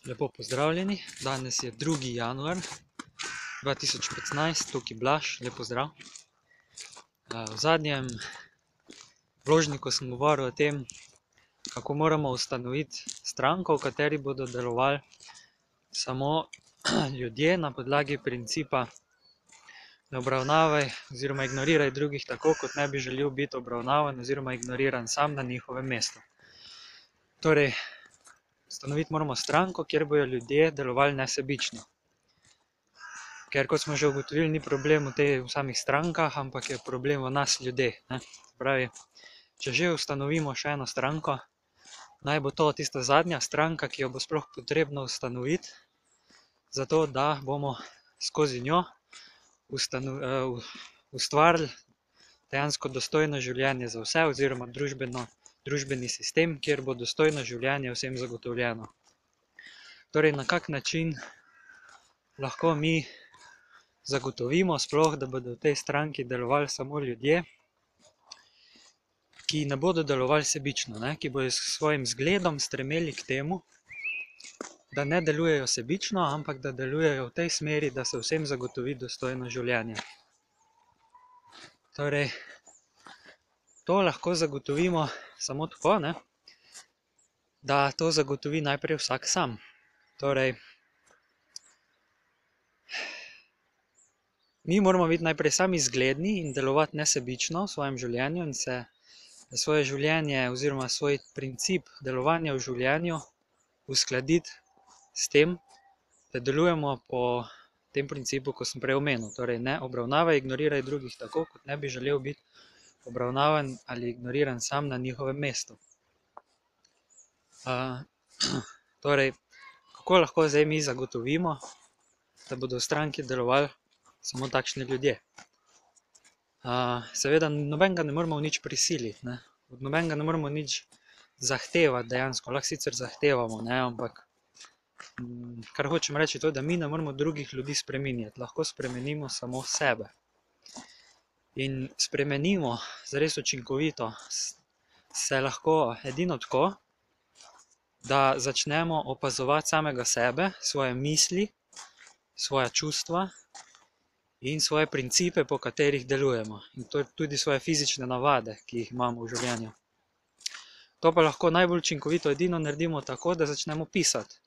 Lepo pozdravljeni, danes je 2. januar 2015, tukaj Blaž, lep pozdrav. V zadnjem vložniku sem govoril o tem, kako moramo ustanoviti stranko, v kateri bodo delovali samo ljudje na podlagi principa ne obravnavaj oziroma ignoriraj drugih tako, kot ne bi želel biti obravnavan oziroma ignoriran sam na njihovem mestu. Torej, ustanoviti moramo stranko, kjer bojo ljudje delovali nesebično. Ker, kot smo že ugotovili, ni problem v samih strankah, ampak je problem v nas ljudeh. Pravi, če že ustanovimo še eno stranko, naj bo to tista zadnja stranka, ki jo bo sploh potrebno ustanoviti, zato da bomo skozi njo ustvarili dejansko dostojno življenje za vse oziroma družbeni sistem, kjer bo dostojno življenje vsem zagotovljeno. Torej, na kak način lahko mi zagotovimo sploh, da bodo v tej stranki delovali samo ljudje, ki ne bodo delovali sebično, ki bodo s svojim zgledom stremeli k temu, da ne delujejo sebično, ampak da delujejo v tej smeri, da se vsem zagotovi dostojno življenje. Torej, to lahko zagotovimo samo tako, da to zagotovi najprej vsak sam. Torej, mi moramo biti najprej sami zgledni in delovati nesebično v svojem življenju in se svoje življenje oziroma svoj princip delovanja v življenju uskladiti s tem, da delujemo po tem principu, ko sem prej omenil. Torej, ne obravnavaj, ignoriraj drugih tako, kot ne bi želel biti obravnavan ali ignoriran sam na njihovem mestu. Torej, kako lahko zdaj mi zagotovimo, da bodo v stranki delovali samo takšni ljudje? Seveda, nobenega ne moramo nič prisiliti, od nobenega ne moramo nič zahtevati dejansko, lahko sicer zahtevamo, ampak kar hočem reči to, da mi ne moramo drugih ljudi spreminjati, lahko spremenimo samo sebe. In spremenimo zares učinkovito se lahko edino tako, da začnemo opazovati samega sebe, svoje misli, svoja čustva in svoje principe, po katerih delujemo. In to tudi svoje fizične navade, ki jih imamo v življenju. To pa lahko najbolj učinkovito edino naredimo tako, da začnemo pisati.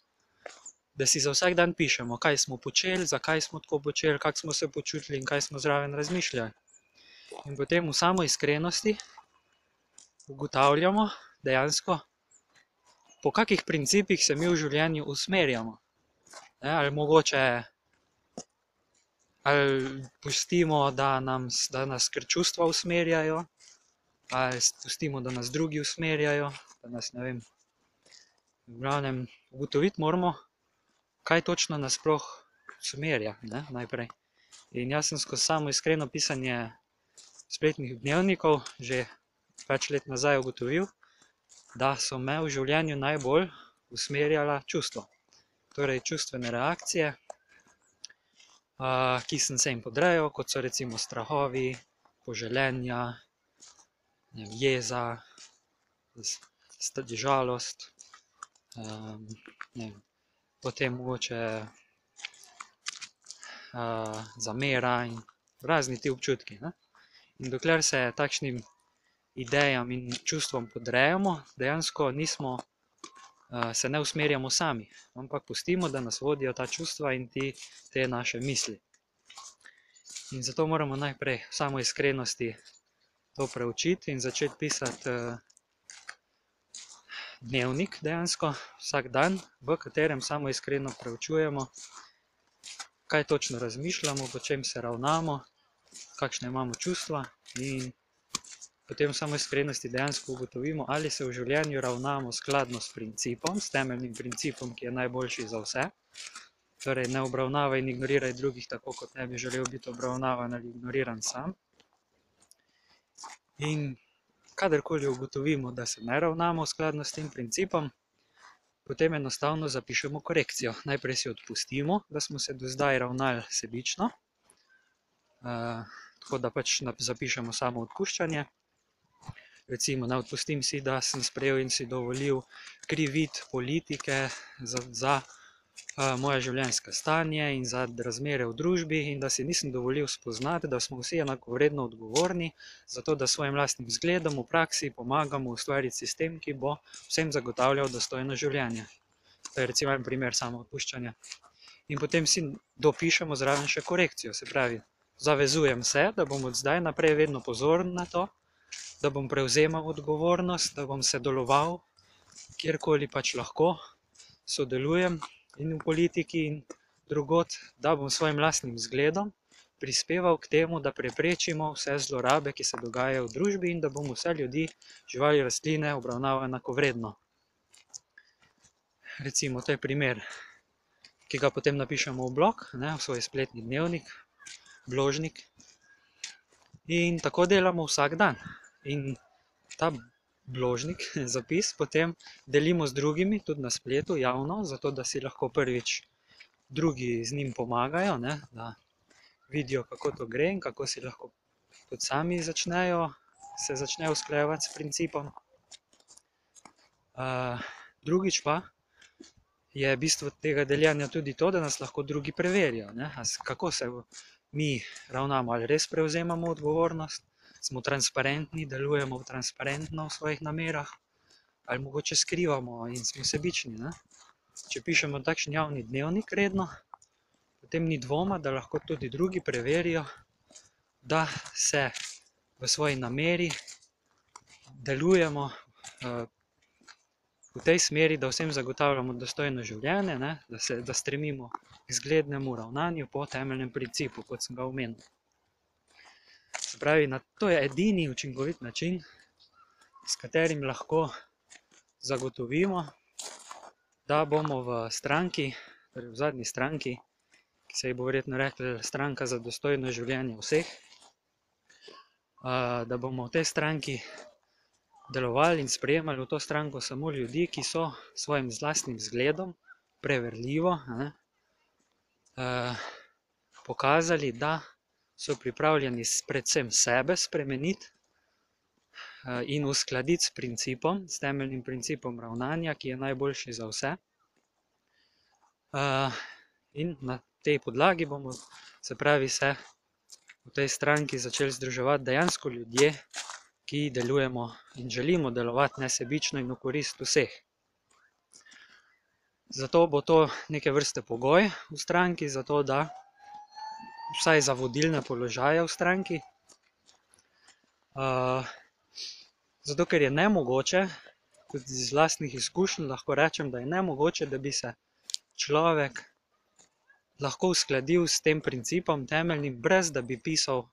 Da si za vsak dan pišemo, kaj smo počeli, zakaj smo tako počeli, kako smo se počutili in kaj smo zraven razmišljali. In potem v samoiskrenosti ugotavljamo dejansko, po kakih principih se mi v življenju usmerjamo. Ali mogoče pustimo, da nas kar čustva usmerjajo, ali pustimo, da nas drugi usmerjajo, da nas, ne vem, v glavnem ugotoviti moramo, kaj točno nas sploh usmerja, najprej. In jaz sem skozi samo iskreno pisanje spletnih dnevnikov že več let nazaj ugotovil, da so me v življenju najbolj usmerjala čustva. Torej, čustvene reakcije, ki sem se jim podrejal, kot so recimo strahovi, poželenja, jeza, žalost, potem mogoče zamera in razni ti občutki. In dokler se takšnim idejam in čustvom podrejamo, dejansko se ne usmerjamo sami, ampak pustimo, da nas vodijo ta čustva in te naše misli. In zato moramo najprej v samoiskrenosti to preučiti in začeti pisati dnevnik dejansko vsak dan, v katerem samoiskreno preučujemo, kaj točno razmišljamo, po čem se ravnamo, kakšne imamo čustva, in potem v samoiskrenosti dejansko ugotovimo, ali se v življenju ravnamo skladno s principom, s temeljnim principom, ki je najboljši za vse. Torej, ne obravnavaj in ignoriraj drugih tako, kot ne bi želel biti obravnavan ali ignoriran sam. In kadarkoli ugotovimo, da se ne ravnamo skladno s tem principom, potem enostavno zapišemo korekcijo. Najprej si odpustimo, da smo se do zdaj ravnali sebično, tako da pač zapišemo samo odpuščanje. Recimo, ne odpustim si, da sem sprejel in si dovolil kriviti politike za moje življenjsko stanje in za razmere v družbi in da si nisem dovolil spoznati, da smo vsi enakovredno odgovorni za to, da svojim lastnim zgledom v praksi pomagamo ustvariti sistem, ki bo vsem zagotavljal dostojno življenje. To je recimo en primer samoodpuščanja. In potem si dopišemo zraven še korekcijo, se pravi, zavezujem se, da bom od zdaj naprej vedno pozoren na to, da bom prevzemal odgovornost, da bom sodeloval, kjerkoli pač lahko sodelujem in v politiki in drugod, da bom svojim lastnim zgledom prispeval k temu, da preprečimo vse zlorabe, ki se dogajajo v družbi in da bomo vse ljudi, živali, rastline obravnavali enakovredno. Recimo, to je primer, ki ga potem napišemo v blog, v svoj spletni dnevnik, bložnik. In tako delamo vsak dan. In ta bložnik, zapis, potem delimo z drugimi, tudi na spletu, javno, zato da si lahko prvič drugi z njim pomagajo, da vidijo, kako to gre in kako si lahko tudi sami se začnejo usklajevati s principom. Drugič pa je bistvo tega deljenja tudi to, da nas lahko drugi preverijo, kako se mi ravnamo, ali res prevzemamo odgovornost, smo transparentni, delujemo transparentno v svojih namerah, ali mogoče skrivamo in smo sebični. Če pišemo takšen javni dnevnik redno, potem ni dvoma, da lahko tudi drugi preverijo, da se v svoji nameri delujemo v tej smeri, da vsem zagotavljamo dostojno življenje, da stremimo k zglednemu ravnanju po temeljnem principu, kot sem ga omenil. Se pravi, to je edini učinkovit način, s katerim lahko zagotovimo, da bomo v stranki, torej v zadnji stranki, ki se ji bo verjetno rekla stranka za dostojno življenje vseh, da bomo v tej stranki delovali in sprejemali v to stranko samo ljudi, ki so svojim lastnim zgledom preverljivo pokazali, da so pripravljeni predvsem sebe spremeniti in uskladiti s principom, s temeljnim principom ravnanja, ki je najboljši za vse. In na tej podlagi bomo, se pravi, se v tej stranki začeli združevati dejansko ljudje, ki delujemo in želimo delovati nesebično in v korist vseh. Zato bo to neke vrste pogoj v stranki, zato da vsaj za vodilne položaje v stranki. Zato, ker je nemogoče, tudi iz lastnih izkušenj lahko rečem, da je nemogoče, da bi se človek lahko uskladil s tem principom temeljnim, brez da bi pisal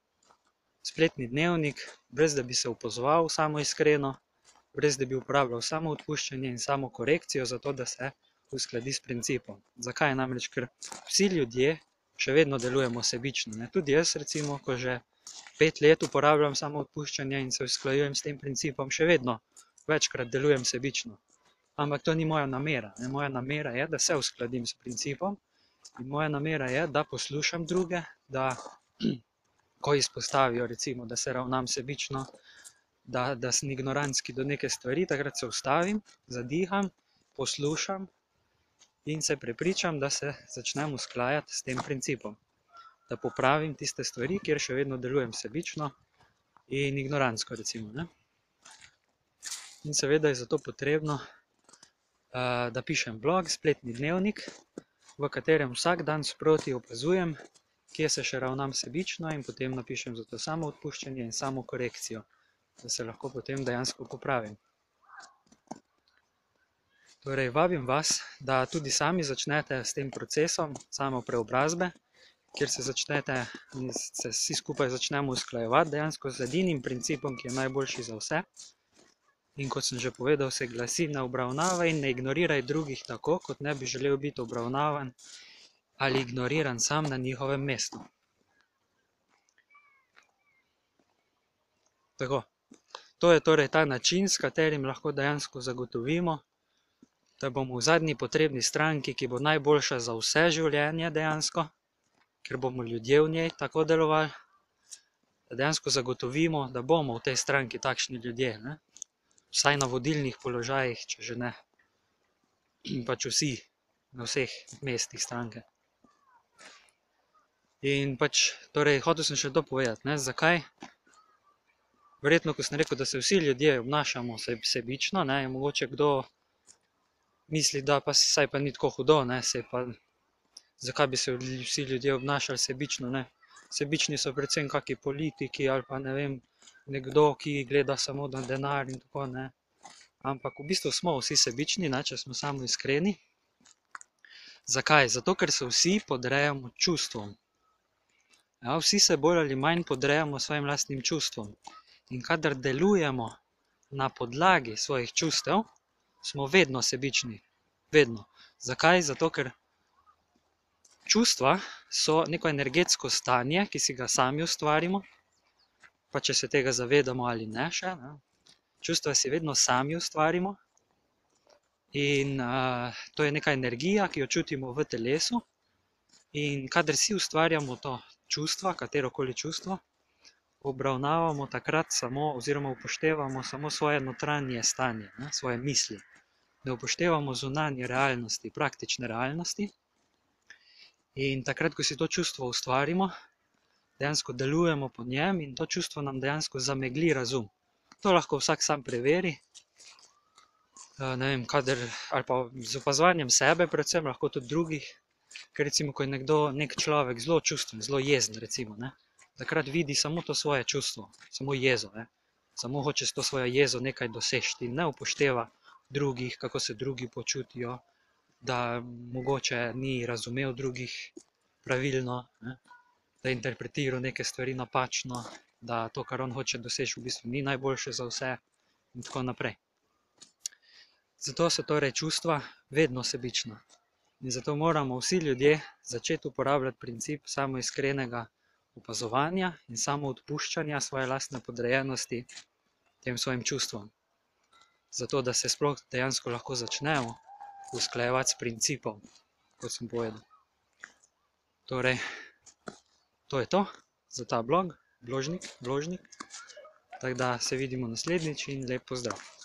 spletni dnevnik, brez da bi se opozval samo iskreno, brez da bi uporabljal samo odpuščanje in samo korekcijo, zato da se uskladi s principom. Zakaj? Namreč, ker vsi ljudje še vedno delujemo sebično. Tudi jaz, recimo, ko že 5 let uporabljam samo odpuščanje in se usklajujem s tem principom, še vedno večkrat delujem sebično. Ampak to ni moja namera. Moja namera je, da se uskladim s principom in moja namera je, da poslušam druge, da ko izpostavijo, recimo, da se ravnam sebično, da sem ignorantski do neke stvari, takrat se ustavim, zadiham, poslušam in se prepričam, da se začnem usklajati s tem principom. Da popravim tiste stvari, kjer še vedno delujem sebično in ignorantsko, recimo. In seveda je zato potrebno, da pišem blog, spletni dnevnik, v katerem vsak dan sproti opazujem, kje se še ravnam sebično in potem napišem za to samo odpuščanje in samo korekcijo, da se lahko potem dejansko popravim. Torej, vabim vas, da tudi sami začnete s tem procesom samo preobrazbe, kjer se vsi skupaj začnemo usklajevati dejansko z edinim principom, ki je najboljši za vse. In kot sem že povedal, se glasi: ne obravnavaj in ne ignoriraj drugih tako, kot ne bi želel biti obravnavan ali ignoriran sam na njihovem mestu. Tako. To je torej ta način, s katerim lahko dejansko zagotovimo, da bomo v zadnji potrebni stranki, ki bo najboljša za vse življenje dejansko, ker bomo ljudje v njej tako delovali, da dejansko zagotovimo, da bomo v tej stranki takšni ljudje, vsaj na vodilnih položajih, če že ne, pač vsi na vseh mestih stranke. In pač, torej, hotel sem še to povedati, ne, zakaj. Verjetno, ko sem rekel, da se vsi ljudje obnašamo sebično, ne, je mogoče kdo misli, da pa saj pa ni tako hudo, ne, saj pa zakaj bi se vsi ljudje obnašali sebično, ne. Sebični so predvsem kaki politiki ali pa ne vem, nekdo, ki gleda samo na denar in tako, ne. Ampak v bistvu smo vsi sebični, ne, če smo samo iskreni. Zakaj? Zato, ker se vsi podrejamo čustvom. Ja, vsi se bolj ali manj podrejamo svojim lastnim čustvom. In kadar delujemo na podlagi svojih čustev, smo vedno sebični. Vedno. Zakaj? Zato, ker čustva so neko energetsko stanje, ki si ga sami ustvarimo, pa če se tega zavedamo ali ne še, ne. Čustva si vedno sami ustvarimo in to je neka energija, ki jo čutimo v telesu, in kadar si ustvarjamo to čustva, katerokoli čustvo, obravnavamo takrat samo oziroma upoštevamo samo svoje notranje stanje, ne, svoje misli. Ne upoštevamo zunanje realnosti, praktične realnosti. In takrat, ko si to čustvo ustvarimo, dejansko delujemo po njem in to čustvo nam dejansko zamegli razum. To lahko vsak sam preveri, ne vem, kadar, ali pa z opazovanjem sebe, predvsem lahko tudi drugih, ker recimo, ko je nek človek zelo čustven, zelo jezen, recimo, ne, takrat vidi samo to svoje čustvo, samo jezo, ne, samo hoče s to svojo jezo nekaj doseči in ne upošteva drugih, kako se drugi počutijo, da mogoče ni razumel drugih pravilno, ne, da je interpretiral neke stvari napačno, da to, kar on hoče doseči, v bistvu ni najboljše za vse in tako naprej. Zato so torej čustva vedno sebična. In zato moramo vsi ljudje začeti uporabljati princip samoiskrenega opazovanja in samoodpuščanja svoje lastne podrejenosti tem svojim čustvom. Zato, da se sploh dejansko lahko začnemo usklajevati s principom, kot sem povedal. Torej, to je to za ta vložnik. Tako da se vidimo naslednjič in lep pozdrav.